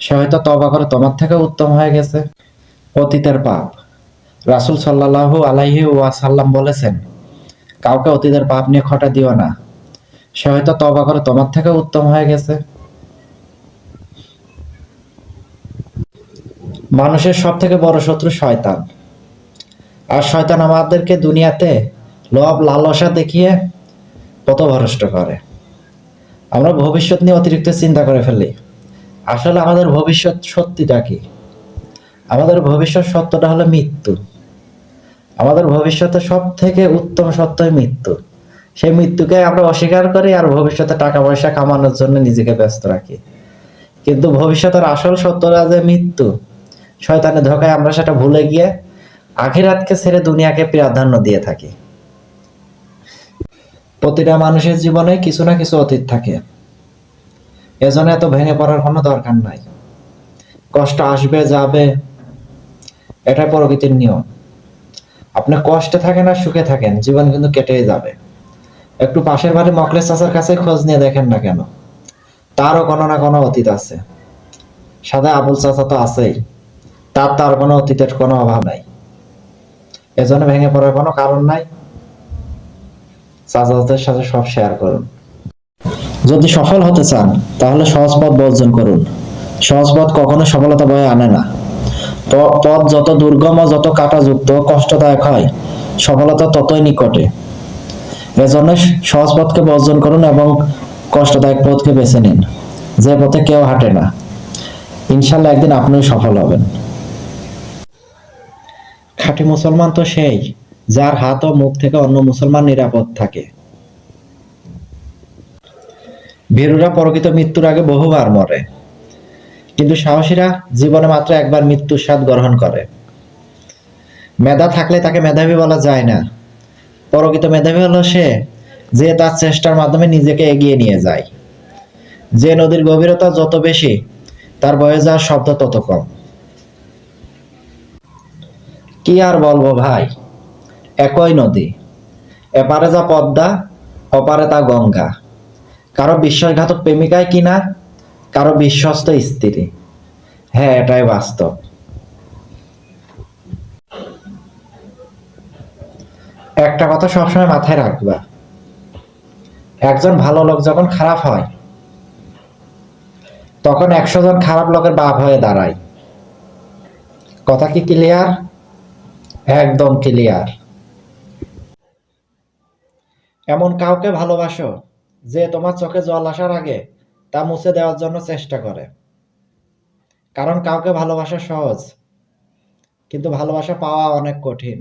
সে হয়তো তওবা করে তোমার থেকে উত্তম হয়ে গেছে। অতীতের পাপ, রাসূল সাল্লাল্লাহু আলাইহি ওয়াসাল্লাম বলেছেন, কাউকে অতীতের পাপ নিয়ে খটা দিও না, সে হয়তো তওবা করে তোমার থেকে উত্তম হয়ে গেছে। মানুষের সব থেকে বড় শত্রু শয়তান। আর শয়তান আমাদেরকে দুনিয়াতে লোভ লালসা দেখিয়ে পথভ্রষ্ট করে। আমরা ভবিষ্যৎ নিয়ে অতিরিক্ত চিন্তা করে ফেলি। আসলে আমাদের ভবিষ্যৎ সত্যিটা কি? আমাদের ভবিষ্যৎ সত্যটা হলো মৃত্যু। আমাদের ভবিষ্যতে সব থেকে উত্তম সত্যই মৃত্যু। সেই মৃত্যুকে আমরা অস্বীকার করি আর ভবিষ্যতে টাকা পয়সা কামানোর জন্য নিজেকে ব্যস্ত রাখি। কিন্তু ভবিষ্যতের আসল সত্যটা যে মৃত্যু, শয়তানের ধোঁকায় আমরা সেটা ভুলে গিয়ে আখিরাতকে ছেড়ে দুনিয়াকে প্রাধান্য দিয়ে থাকি। প্রতিটা মানুষের জীবনে কিছু না কিছু অতীত থাকে, এজন্য এত ভেঙে পড়ার কোনো দরকার নাই। কষ্ট আসবে যাবে, এটাই প্রকৃতির নিয়ম। আপনি কষ্টে থাকেন আর সুখে থাকেন, জীবন কিন্তু কেটেই যাবে। একটু পাশের বাড়ি মকলেস চাচার কাছে খোঁজ নিয়ে দেখেন না কেন, তারও কোনো না কোনো অতীত আছে। সাদা আবুল চাচা তো আছেই, তার কোনো অতীতের কোনো অভাব নাই। এজন্য ভেঙে পড়ার কোনো কারণ নাই। চাচাদের সাথে সব শেয়ার করুন। যদি সফল হতে চান তাহলে সহজ পথ বর্জন করুন। সহজ পথ কখনো সফলতা বয়ে আনে না। পথ যত দুর্গম ও যত কাঁটাযুক্ত কষ্টদায়ক হয়, সফলতা ততই নিকটে। এজন্য সহজ পথকে বর্জন করুন এবং কষ্টদায়ক পথকে বেছে নিন, যে পথে কেউ হাঁটে না। ইনশাল্লাহ একদিন আপনিও সফল হবেন। খাঁটি মুসলমান তো সেই, যার হাত ও মুখ থেকে অন্য মুসলমান নিরাপদ থাকে। ভীরুরা প্রকৃত মৃত্যুর আগে বহুবার মরে, কিন্তু সাহসীরা জীবনে মাত্র একবার মৃত্যুর স্বাদ গ্রহণ করে। মেধা থাকলে তাকে মেধাবী বলা যায় না। প্রকৃত মেধাবী হলো সে, যে তার চেষ্টার মাধ্যমে নিজেকে এগিয়ে নিয়ে যায়। যে নদীর গভীরতা যত বেশি, তার বয়ে যাওয়ার শব্দ তত কম। কি আর বলবো ভাই, একই নদী, এপারে যা পদ্মা, ওপারে তা গঙ্গা। কারো বিশ্বাসঘাতক প্রেমিকায় কিনা, কারো বিশ্বস্ত স্ত্রী। হ্যাঁ, এটাই বাস্তব। একটা কথা সবসময় মাথায় রাখবা, একজন ভালো লোক যখন খারাপ হয়, তখন 100 জন খারাপ লোকের বাপ হয়ে দাঁড়ায়। কথা কি ক্লিয়ার? একদম ক্লিয়ার। এমন কাউকে ভালোবাসো যে তোমার চোখে জল আসার আগে তা মুছে দেওয়ার জন্য চেষ্টা করে। কারণ কাউকে ভালোবাসা সহজ, কিন্তু ভালোবাসা পাওয়া অনেক কঠিন।